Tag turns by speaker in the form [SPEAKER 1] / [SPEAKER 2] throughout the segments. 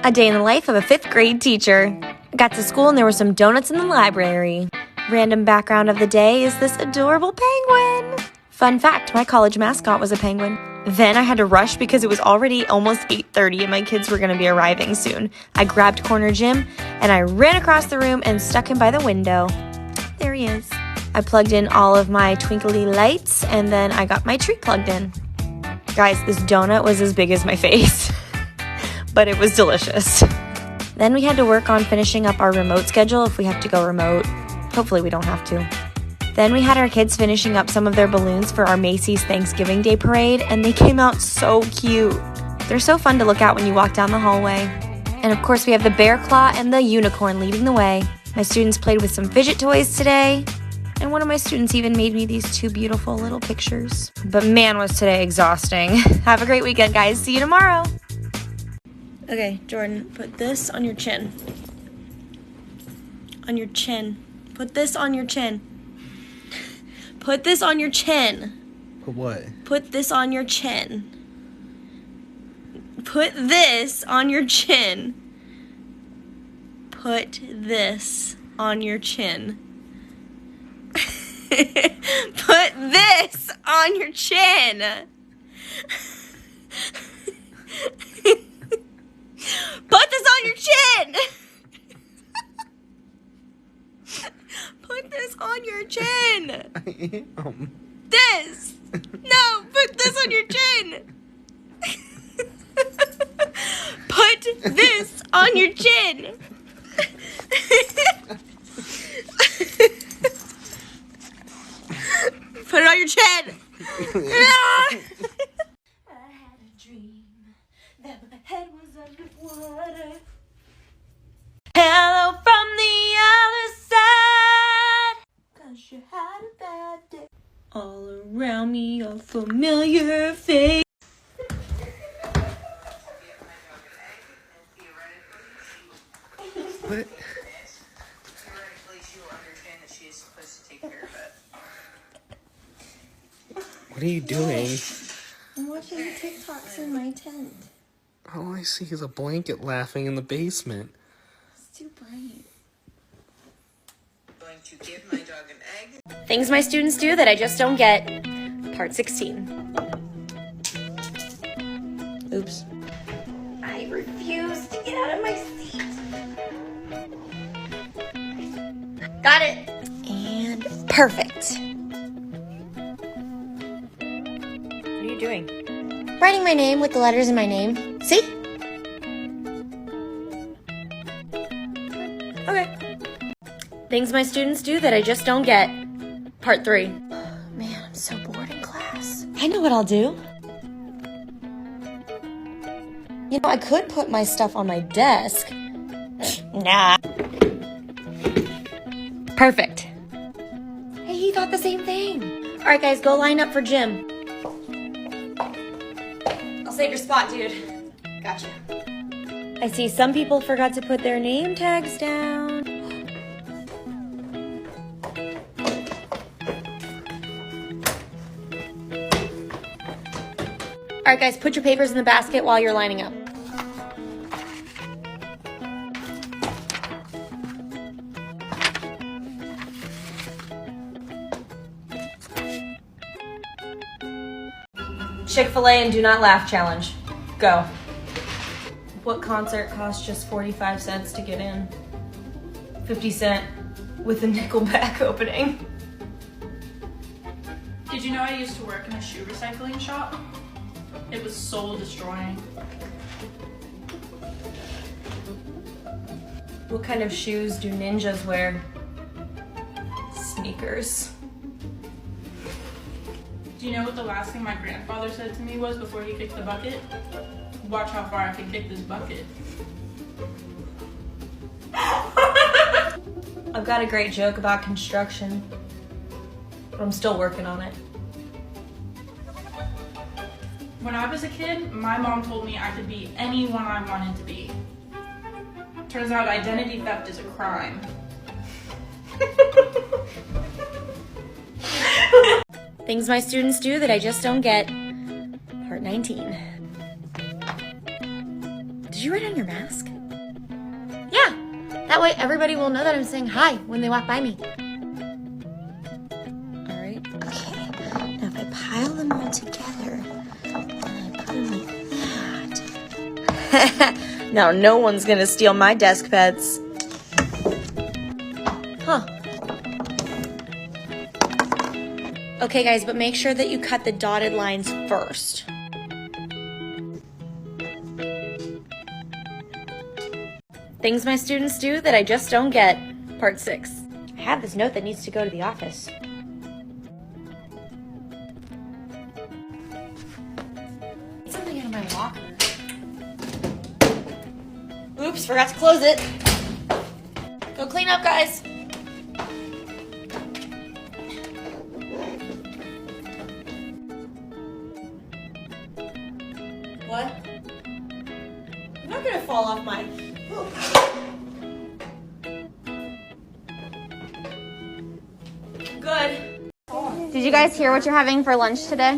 [SPEAKER 1] A day in the life of a 5th grade teacher. I got to school and there were some donuts in the library. Random background of the day is this adorable penguin. Fun fact, my college mascot was a penguin. Then I had to rush because it was already almost 8:30 and my kids were going to be arriving soon. I grabbed Corner Jim and I ran across the room and stuck him by the window. There he is. I plugged in all of my twinkly lights and then I got my tree plugged in. Guys, this donut was as big as my face, but it was delicious. Then we had to work on finishing up our remote schedule if we have to go remote. Hopefully we don't have to. Then we had our kids finishing up some of their balloons for our Macy's Thanksgiving Day parade, and they came out so cute. They're so fun to look at when you walk down the hallway. And of course we have the bear claw and the unicorn leading the way. My students played with some fidget toys today, and one of my students even made me these 2 beautiful little pictures. But man, was today exhausting. Have a great weekend, guys. See you tomorrow. Okay, Jordan, put this on your chin. On your chin. Put this on your chin. Put this on your chin.
[SPEAKER 2] Put what?
[SPEAKER 1] Put this on your chin. Put this on your chin. Put this on your chin. Put this on your chin. Put this on your chin. Put this on your chin.
[SPEAKER 2] I am.
[SPEAKER 1] This. No, put this on your chin. Put this on your chin. Put it on your chin. I had a dream that my head was underwater. Hello from the other side. 'Cause you had a bad day. All around me, a familiar face.
[SPEAKER 2] What?
[SPEAKER 3] Theoretically, she will understand that she is supposed to take care of it.
[SPEAKER 2] What are you doing?
[SPEAKER 1] I'm watching the TikToks in my tent.
[SPEAKER 2] All I see is a blanket laughing in the basement.
[SPEAKER 1] It's too bright.
[SPEAKER 3] I'm going to give my dog an egg.
[SPEAKER 1] Things my students do that I just don't get. Part 16. Oops. I refuse to get out of my seat. Got it. And perfect. What are you doing? Writing my name with the letters in my name. See? Okay. Things my students do that I just don't get. Part 3. Man, I'm so bored in class. I know what I'll do. You know, I could put my stuff on my desk. Nah. Perfect. Hey, he thought the same thing. All right, guys, go line up for gym. I'll save your spot, dude. Gotcha. I see some people forgot to put their name tags down. All right, guys, put your papers in the basket while you're lining up. Chick-fil-A and do not laugh challenge. Go. What concert costs just 45 cents to get in? 50 cent with a Nickelback opening.
[SPEAKER 4] Did you know I used to work in a shoe recycling shop? It was soul destroying.
[SPEAKER 1] What kind of shoes do ninjas wear? Sneakers.
[SPEAKER 4] Do you know what the last thing my grandfather said to me was before he kicked the bucket? Watch how far I can kick this bucket.
[SPEAKER 1] I've got a great joke about construction, but I'm still working on it.
[SPEAKER 4] When I was a kid, my mom told me I could be anyone I wanted to be. Turns out identity theft is a crime.
[SPEAKER 1] Things my students do that I just don't get. Part 19. Did Did you write on your mask? Yeah, that way everybody will know that I'm saying hi when they walk by me. All right. Okay, now if I pile them all together, and I put them like that. Now no one's gonna steal my desk pets. Huh. Okay guys, but make sure that you cut the dotted lines first. Things my students do that I just don't get, part 6. I have this note that needs to go to the office. Something out of my locker. Oops, forgot to close it. Go clean up, guys. What? I'm not gonna fall off my... Good. Did you guys hear what you're having for lunch today?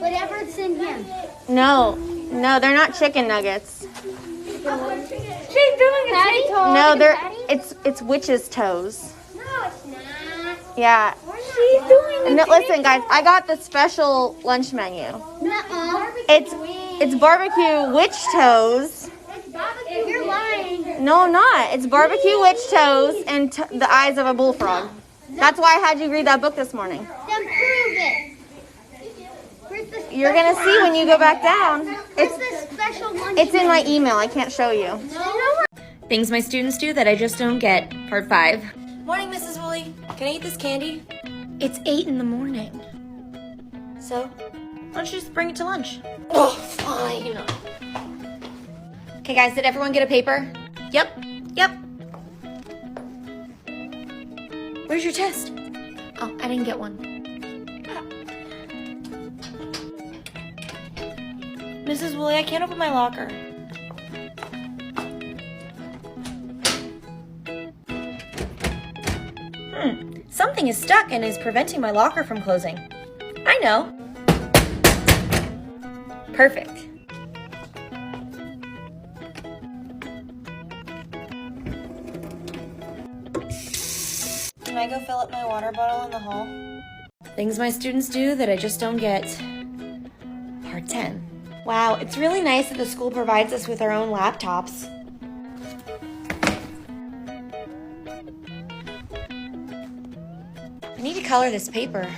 [SPEAKER 5] Whatever's in here.
[SPEAKER 1] No, they're not chicken nuggets.
[SPEAKER 5] She's doing patty toast.
[SPEAKER 1] No, it's witch's toes.
[SPEAKER 5] No, it's not.
[SPEAKER 1] Yeah.
[SPEAKER 5] She's doing
[SPEAKER 1] No, listen, guys, I got the special lunch menu. It's barbecue witch toes.
[SPEAKER 5] You're lying.
[SPEAKER 1] No, I'm not. It's barbecue witch toes and the eyes of a bullfrog. That's why I had you read that book this morning.
[SPEAKER 5] Then prove it.
[SPEAKER 1] You're gonna see when you go back down.
[SPEAKER 5] Where's the special lunch?
[SPEAKER 1] It's in my email. I can't show you.
[SPEAKER 5] No.
[SPEAKER 1] Things my students do that I just don't get. Part 5. Morning, Mrs. Woolley. Can I eat this candy? It's 8 in the morning. So, why don't you just bring it to lunch? Oh, fine. Okay, guys, did everyone get a paper? Yep. Where's your test? Oh, I didn't get one. Mrs. Woolley, I can't open my locker. Something is stuck and is preventing my locker from closing. I know. Perfect. Can I go fill up my water bottle in the hall? Things my students do that I just don't get. Part 10. Wow, it's really nice that the school provides us with our own laptops. I need to color this paper.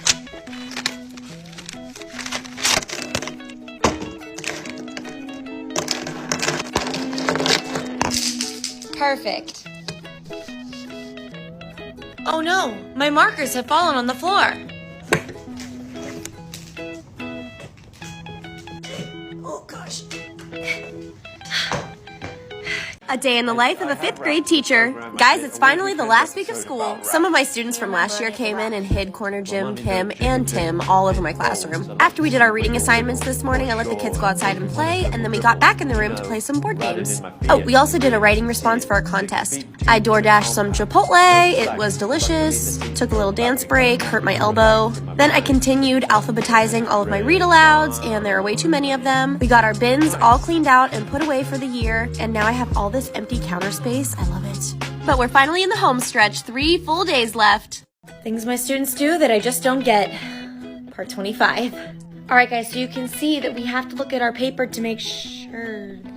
[SPEAKER 1] Perfect. Oh no, my markers have fallen on the floor. Oh gosh. A day in the life of a 5th grade teacher. Guys, it's finally the last week of school. Some of my students from last year came in and hid Corner Jim, Kim, and Tim all over my classroom. After we did our reading assignments this morning, I let the kids go outside and play, and then we got back in the room to play some board games. Oh, we also did a writing response for our contest. I DoorDashed some Chipotle, it was delicious, took a little dance break, hurt my elbow. Then I continued alphabetizing all of my read-alouds, and there are way too many of them. We got our bins all cleaned out and put away for the year, and now I have all this empty counter space. I love it. But we're finally in the home stretch. 3 full days left. Things my students do that I just don't get. Part 25. All right, guys, so you can see that we have to look at our paper to make sure that...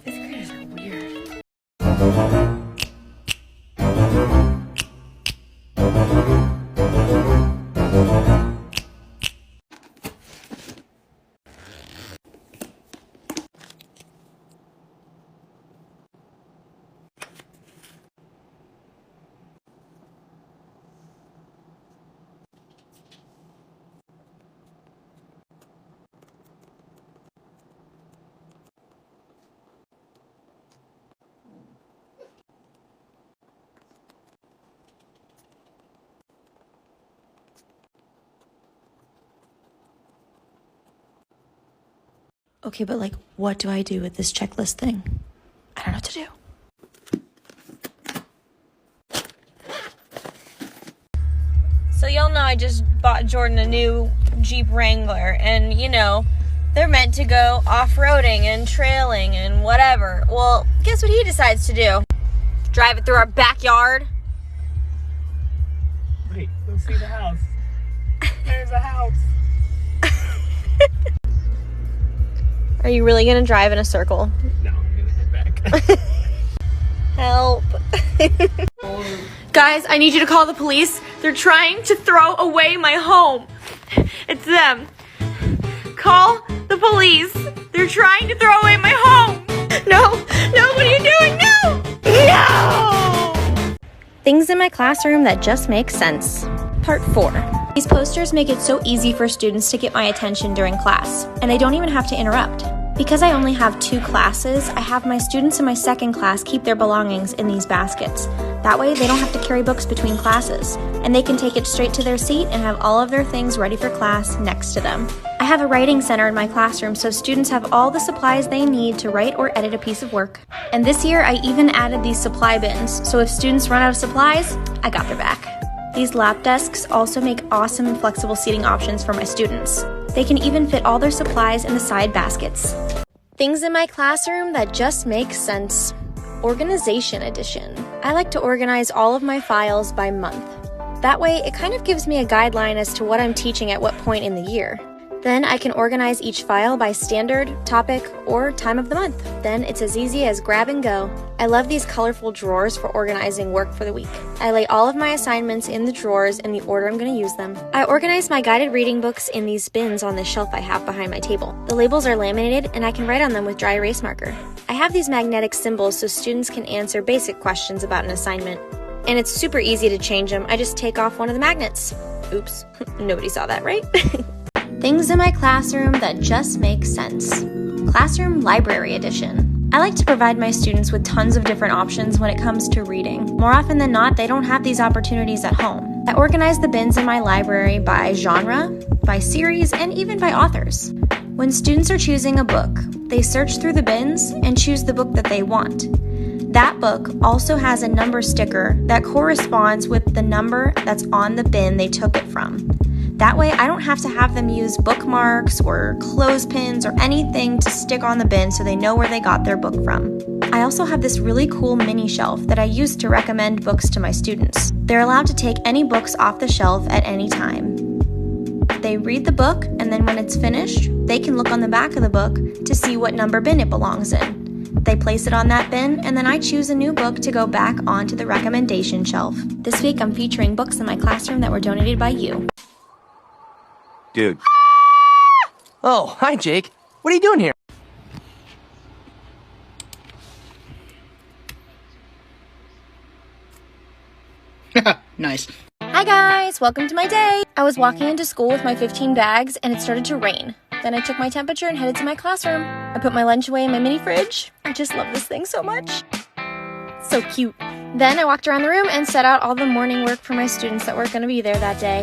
[SPEAKER 1] Fifth graders are weird. Okay, but like, what do I do with this checklist thing? I don't know what to do. So y'all know I just bought Jordan a new Jeep Wrangler, and you know, they're meant to go off-roading and trailing and whatever. Well, guess what he decides to do? Drive it through our backyard.
[SPEAKER 2] Wait, let's see the house. There's a house.
[SPEAKER 1] Are you really gonna drive in a circle?
[SPEAKER 2] No, I'm gonna head back.
[SPEAKER 1] Help. Guys, I need you to call the police. They're trying to throw away my home. It's them. Call the police. They're trying to throw away my home. No, what are you doing? No! Things in my classroom that just make sense. Part 4. These posters make it so easy for students to get my attention during class, and they don't even have to interrupt. Because I only have 2 classes, I have my students in my second class keep their belongings in these baskets. That way they don't have to carry books between classes, and they can take it straight to their seat and have all of their things ready for class next to them. I have a writing center in my classroom so students have all the supplies they need to write or edit a piece of work. And this year I even added these supply bins, so if students run out of supplies, I got their back. These lap desks also make awesome and flexible seating options for my students. They can even fit all their supplies in the side baskets. Things in my classroom that just make sense. Organization edition. I like to organize all of my files by month. That way, it kind of gives me a guideline as to what I'm teaching at what point in the year. Then I can organize each file by standard, topic, or time of the month. Then it's as easy as grab and go. I love these colorful drawers for organizing work for the week. I lay all of my assignments in the drawers in the order I'm going to use them. I organize my guided reading books in these bins on the shelf I have behind my table. The labels are laminated and I can write on them with dry erase marker. I have these magnetic symbols so students can answer basic questions about an assignment. And it's super easy to change them. I just take off one of the magnets. Oops, nobody saw that, right? Things in my classroom that just make sense. Classroom Library Edition. I like to provide my students with tons of different options when it comes to reading. More often than not, they don't have these opportunities at home. I organize the bins in my library by genre, by series, and even by authors. When students are choosing a book, they search through the bins and choose the book that they want. That book also has a number sticker that corresponds with the number that's on the bin they took it from. That way, I don't have to have them use bookmarks or clothespins or anything to stick on the bin so they know where they got their book from. I also have this really cool mini shelf that I use to recommend books to my students. They're allowed to take any books off the shelf at any time. They read the book, and then when it's finished, they can look on the back of the book to see what number bin it belongs in. They place it on that bin, and then I choose a new book to go back onto the recommendation shelf. This week, I'm featuring books in my classroom that were donated by you.
[SPEAKER 6] Dude. Oh, hi, Jake. What are you doing here?
[SPEAKER 7] Nice.
[SPEAKER 1] Hi guys, welcome to my day. I was walking into school with my 15 bags and it started to rain. Then I took my temperature and headed to my classroom. I put my lunch away in my mini fridge. I just love this thing so much. So cute. Then I walked around the room and set out all the morning work for my students that were going to be there that day.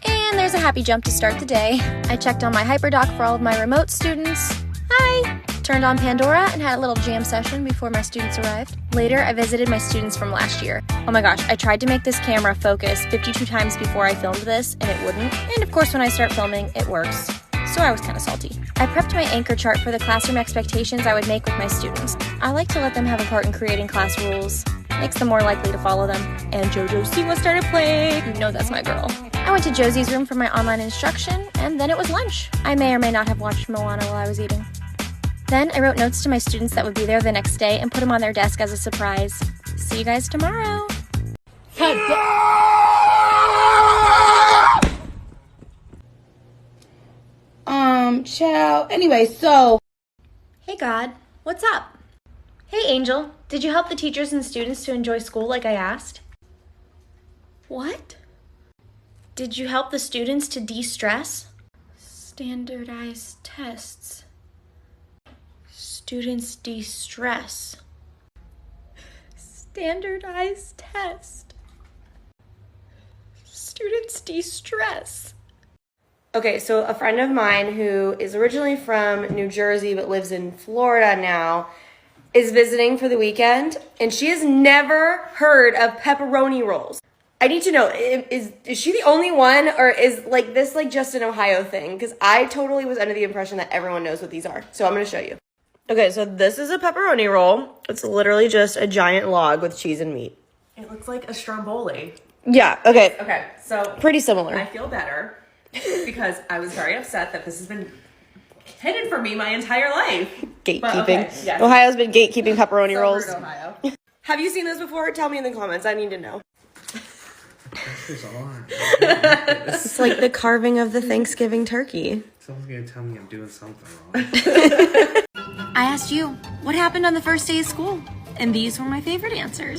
[SPEAKER 1] And there's a happy jump to start the day. I checked on my HyperDoc for all of my remote students. Hi! Turned on Pandora and had a little jam session before my students arrived. Later, I visited my students from last year. Oh my gosh, I tried to make this camera focus 52 times before I filmed this, and it wouldn't. And of course, when I start filming, it works. So I was kind of salty. I prepped my anchor chart for the classroom expectations I would make with my students. I like to let them have a part in creating class rules. Makes them more likely to follow them. And JoJo Siwa started playing. You know that's my girl. I went to Josie's room for my online instruction, and then it was lunch. I may or may not have watched Moana while I was eating. Then I wrote notes to my students that would be there the next day and put them on their desk as a surprise. See you guys tomorrow.
[SPEAKER 8] Child. Anyway, so.
[SPEAKER 1] Hey God, what's up? Hey Angel, did you help the teachers and students to enjoy school like I asked? What? Did you help the students to de-stress? Standardized tests. Students de-stress. Standardized test. Students de-stress. Okay, so a friend of mine who is originally from New Jersey but lives in Florida now is visiting for the weekend, and she has never heard of pepperoni rolls. I need to know, is she the only one, or is like this like just an Ohio thing? Because I totally was under the impression that everyone knows what these are. So I'm going to show you. Okay, so this is a pepperoni roll. It's literally just a giant log with cheese and meat.
[SPEAKER 8] It looks like a stromboli.
[SPEAKER 1] Yeah, okay.
[SPEAKER 8] Okay, so
[SPEAKER 1] Pretty similar.
[SPEAKER 8] I feel better because I was very upset that this has been hidden from me my entire life.
[SPEAKER 1] Gatekeeping.
[SPEAKER 8] But okay, yes.
[SPEAKER 1] Ohio's been gatekeeping pepperoni
[SPEAKER 8] So
[SPEAKER 1] rolls.
[SPEAKER 8] rude, Ohio.
[SPEAKER 1] Have you seen this before? Tell me in the comments. I need to know.
[SPEAKER 2] This is hard.
[SPEAKER 1] It's like the carving of the Thanksgiving turkey.
[SPEAKER 2] Someone's gonna tell me I'm doing something wrong.
[SPEAKER 1] I asked you, what happened on the first day of school? And these were my favorite answers.